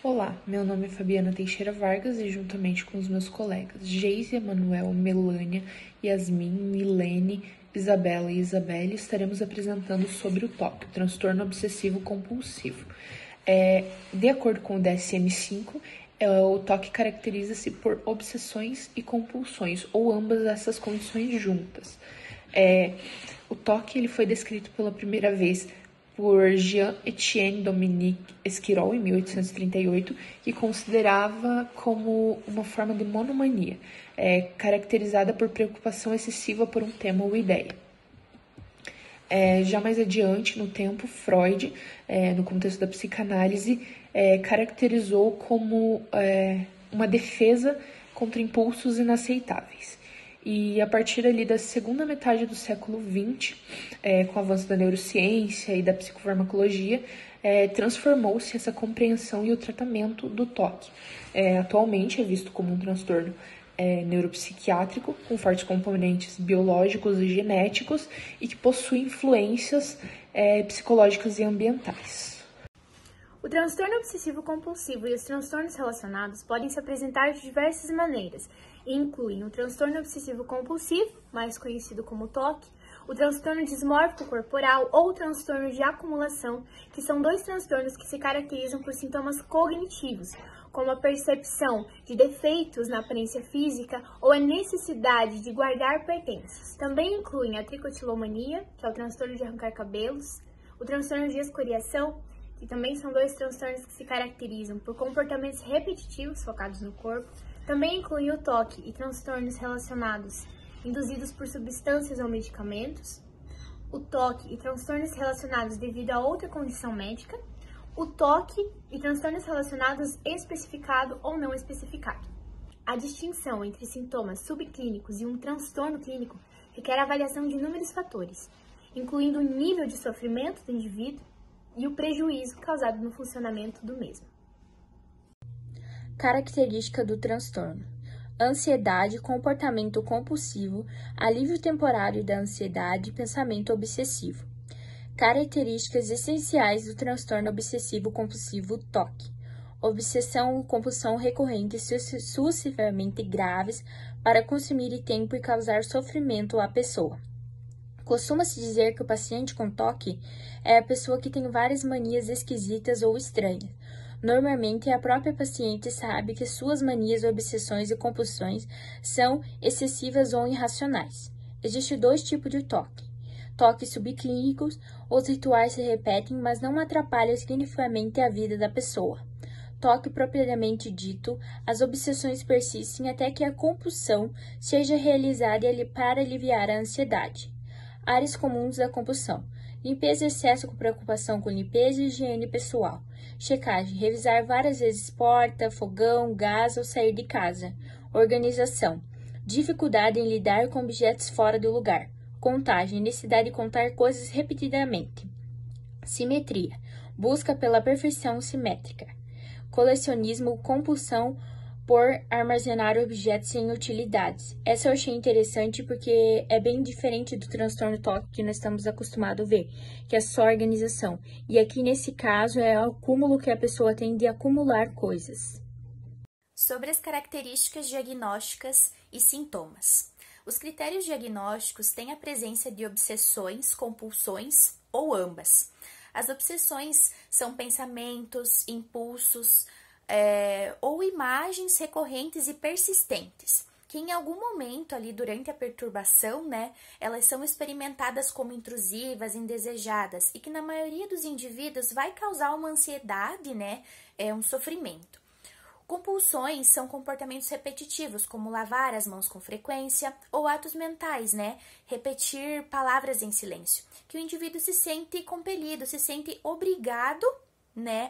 Olá, meu nome é Fabiana Teixeira Vargas e juntamente com os meus colegas Geise, Emanuel, Melânia, Yasmin, Milene, Isabela e Isabelle estaremos apresentando sobre o TOC, o transtorno obsessivo compulsivo. De acordo com o DSM-5, o TOC caracteriza-se por obsessões e compulsões, ou ambas essas condições juntas. O TOC ele foi descrito pela primeira vez por Jean-Étienne Dominique Esquirol, em 1838, que considerava como uma forma de monomania, caracterizada por preocupação excessiva por um tema ou ideia. Já mais adiante, no tempo, Freud, no contexto da psicanálise, caracterizou como uma defesa contra impulsos inaceitáveis. E a partir ali da segunda metade do século XX, com o avanço da neurociência e da psicofarmacologia, transformou-se essa compreensão e o tratamento do TOC. Atualmente é visto como um transtorno neuropsiquiátrico, com fortes componentes biológicos e genéticos e que possui influências psicológicas e ambientais. O transtorno obsessivo-compulsivo e os transtornos relacionados podem se apresentar de diversas maneiras, e incluem o transtorno obsessivo-compulsivo, mais conhecido como TOC, o transtorno dismórfico corporal ou o transtorno de acumulação, que são dois transtornos que se caracterizam por sintomas cognitivos, como a percepção de defeitos na aparência física ou a necessidade de guardar pertences. Também incluem a tricotilomania, que é o transtorno de arrancar cabelos, o transtorno de escoriação, que também são dois transtornos que se caracterizam por comportamentos repetitivos focados no corpo. Também incluem o TOC e transtornos relacionados induzidos por substâncias ou medicamentos, o TOC e transtornos relacionados devido a outra condição médica, o TOC e transtornos relacionados especificado ou não especificado. A distinção entre sintomas subclínicos e um transtorno clínico requer a avaliação de inúmeros fatores, incluindo o nível de sofrimento do indivíduo e o prejuízo causado no funcionamento do mesmo. Característica do transtorno: ansiedade, comportamento compulsivo, alívio temporário da ansiedade, pensamento obsessivo. Características essenciais do transtorno obsessivo-compulsivo TOC: obsessão ou compulsão recorrentes sucessivamente graves para consumir tempo e causar sofrimento à pessoa. Costuma-se dizer que o paciente com TOC é a pessoa que tem várias manias esquisitas ou estranhas. Normalmente, a própria paciente sabe que suas manias, obsessões e compulsões são excessivas ou irracionais. Existem dois tipos de TOC. TOC subclínicos: os rituais se repetem, mas não atrapalham significativamente a vida da pessoa. TOC propriamente dito: as obsessões persistem até que a compulsão seja realizada para aliviar a ansiedade. Áreas comuns da compulsão: limpeza e excesso com preocupação com limpeza e higiene pessoal. Checagem: revisar várias vezes porta, fogão, gás ou sair de casa. Organização: dificuldade em lidar com objetos fora do lugar. Contagem: necessidade de contar coisas repetidamente. Simetria: busca pela perfeição simétrica. Colecionismo: compulsão por armazenar objetos sem utilidades. Essa eu achei interessante porque é bem diferente do transtorno TOC que nós estamos acostumados a ver, que é só organização. E aqui nesse caso é o acúmulo que a pessoa tem de acumular coisas. Sobre as características diagnósticas e sintomas. Os critérios diagnósticos têm a presença de obsessões, compulsões ou ambas. As obsessões são pensamentos, impulsos, ou imagens recorrentes e persistentes, que em algum momento ali durante a perturbação, elas são experimentadas como intrusivas, indesejadas, e que na maioria dos indivíduos vai causar uma ansiedade, um sofrimento. Compulsões são comportamentos repetitivos, como lavar as mãos com frequência, ou atos mentais, repetir palavras em silêncio, que o indivíduo se sente compelido, se sente obrigado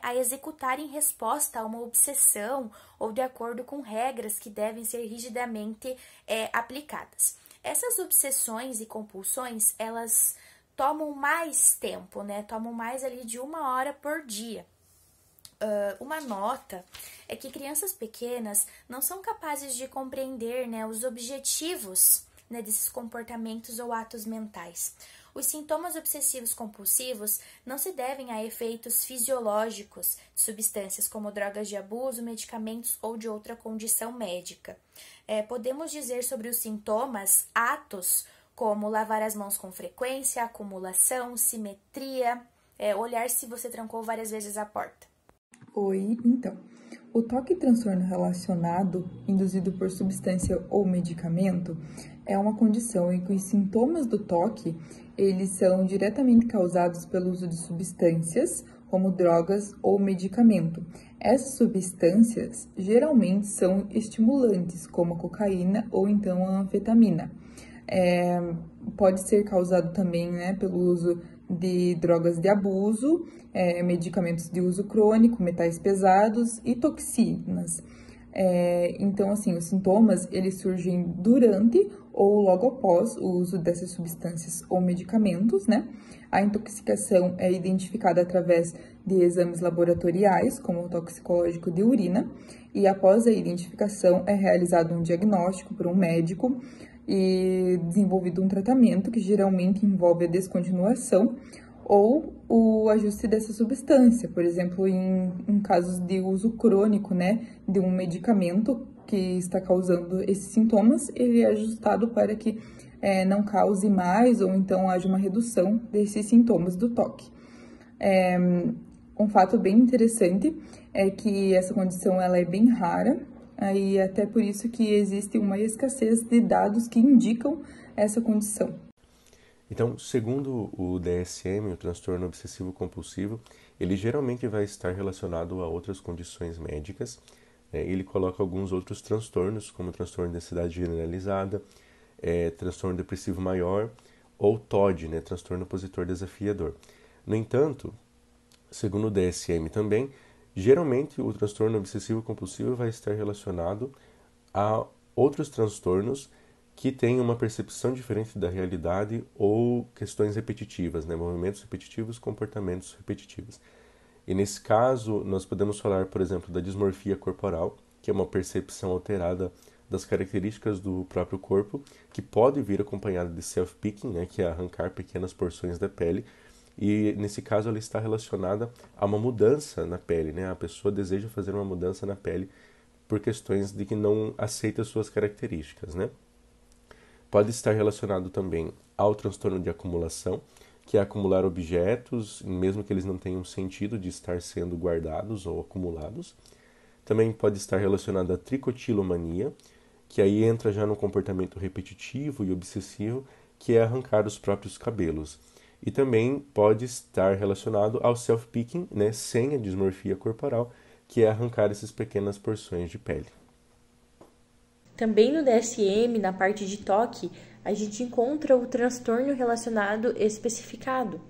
a executar em resposta a uma obsessão ou de acordo com regras que devem ser rigidamente aplicadas. Essas obsessões e compulsões, elas tomam mais tempo, tomam mais ali de 1 hora por dia. Uma nota é que crianças pequenas não são capazes de compreender os objetivos né, desses comportamentos ou atos mentais. Os sintomas obsessivos compulsivos não se devem a efeitos fisiológicos de substâncias como drogas de abuso, medicamentos ou de outra condição médica. Podemos dizer sobre os sintomas atos como lavar as mãos com frequência, acumulação, simetria, olhar se você trancou várias vezes a porta. Oi, então. O toque transtorno relacionado, induzido por substância ou medicamento, é uma condição em que os sintomas do toque, eles são diretamente causados pelo uso de substâncias, como drogas ou medicamento. Essas substâncias geralmente são estimulantes, como a cocaína ou então a anfetamina. Pode ser causado também, né, pelo uso de drogas de abuso, medicamentos de uso crônico, metais pesados e toxinas. Então, assim, os sintomas, eles surgem durante ou logo após o uso dessas substâncias ou medicamentos, né? A intoxicação é identificada através de exames laboratoriais, como o toxicológico de urina, e após a identificação é realizado um diagnóstico por um médico e desenvolvido um tratamento que geralmente envolve a descontinuação ou o ajuste dessa substância, por exemplo, em casos de uso crônico, né, de um medicamento que está causando esses sintomas, ele é ajustado para que não cause mais ou então haja uma redução desses sintomas do toque. Um fato bem interessante é que essa condição ela é bem rara, e até por isso que existe uma escassez de dados que indicam essa condição. Então, segundo o DSM, o transtorno obsessivo compulsivo, ele geralmente vai estar relacionado a outras condições médicas. Ele coloca alguns outros transtornos, como transtorno de ansiedade generalizada, transtorno depressivo maior ou TOD, né, transtorno opositor desafiador. No entanto, segundo o DSM também, geralmente o transtorno obsessivo compulsivo vai estar relacionado a outros transtornos que têm uma percepção diferente da realidade ou questões repetitivas, né? Movimentos repetitivos, comportamentos repetitivos. E nesse caso, nós podemos falar, por exemplo, da dismorfia corporal, que é uma percepção alterada das características do próprio corpo, que pode vir acompanhada de self-picking, né? Que é arrancar pequenas porções da pele. E nesse caso ela está relacionada a uma mudança na pele, né? A pessoa deseja fazer uma mudança na pele por questões de que não aceita suas características, né? Pode estar relacionado também ao transtorno de acumulação, que é acumular objetos, mesmo que eles não tenham sentido de estar sendo guardados ou acumulados. Também pode estar relacionado à tricotilomania, que aí entra já no comportamento repetitivo e obsessivo, que é arrancar os próprios cabelos. E também pode estar relacionado ao self-picking, né, sem a dismorfia corporal, que é arrancar essas pequenas porções de pele. Também no DSM, na parte de toque, a gente encontra o transtorno relacionado especificado.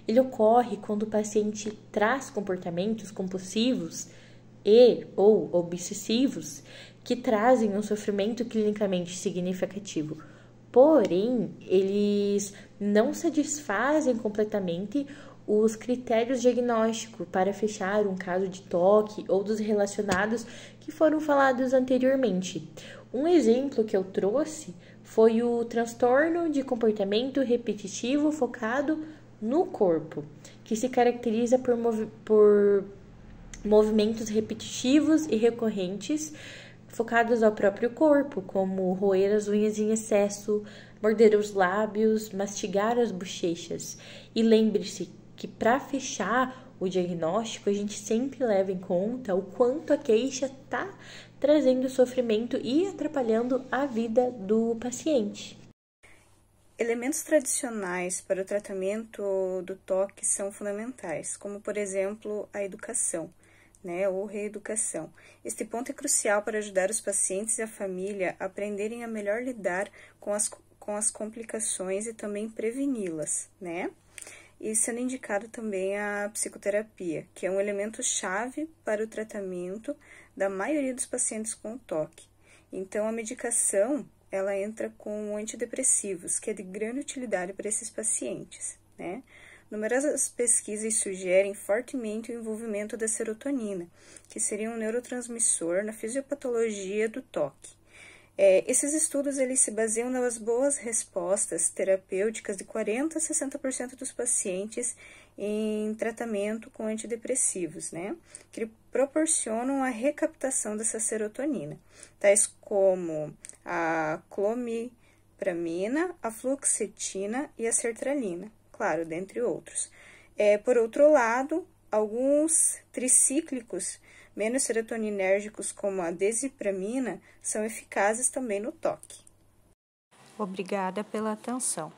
Ele ocorre quando o paciente traz comportamentos compulsivos e ou obsessivos que trazem um sofrimento clinicamente significativo. Porém, eles não satisfazem completamente os critérios diagnósticos para fechar um caso de toque ou dos relacionados que foram falados anteriormente. Um exemplo que eu trouxe foi o transtorno de comportamento repetitivo focado no corpo, que se caracteriza por movimentos repetitivos e recorrentes focados ao próprio corpo, como roer as unhas em excesso, morder os lábios, mastigar as bochechas. E lembre-se que para fechar o diagnóstico, a gente sempre leva em conta o quanto a queixa está trazendo sofrimento e atrapalhando a vida do paciente. Elementos tradicionais para o tratamento do toque são fundamentais, como, por exemplo, a educação, né, ou reeducação. Este ponto é crucial para ajudar os pacientes e a família a aprenderem a melhor lidar com as complicações e também preveni-las, né? E sendo indicado também a psicoterapia, que é um elemento chave para o tratamento da maioria dos pacientes com toque. Então, a medicação, ela entra com antidepressivos, que é de grande utilidade para esses pacientes, né? Numerosas pesquisas sugerem fortemente o envolvimento da serotonina, que seria um neurotransmissor na fisiopatologia do toque. Esses estudos eles se baseiam nas boas respostas terapêuticas de 40% a 60% dos pacientes em tratamento com antidepressivos, né? Que proporcionam a recaptação dessa serotonina, tais como a clomipramina, a fluoxetina e a sertralina, claro, dentre outros. Por outro lado, alguns tricíclicos menos serotoninérgicos, como a desipramina, são eficazes também no toque. Obrigada pela atenção.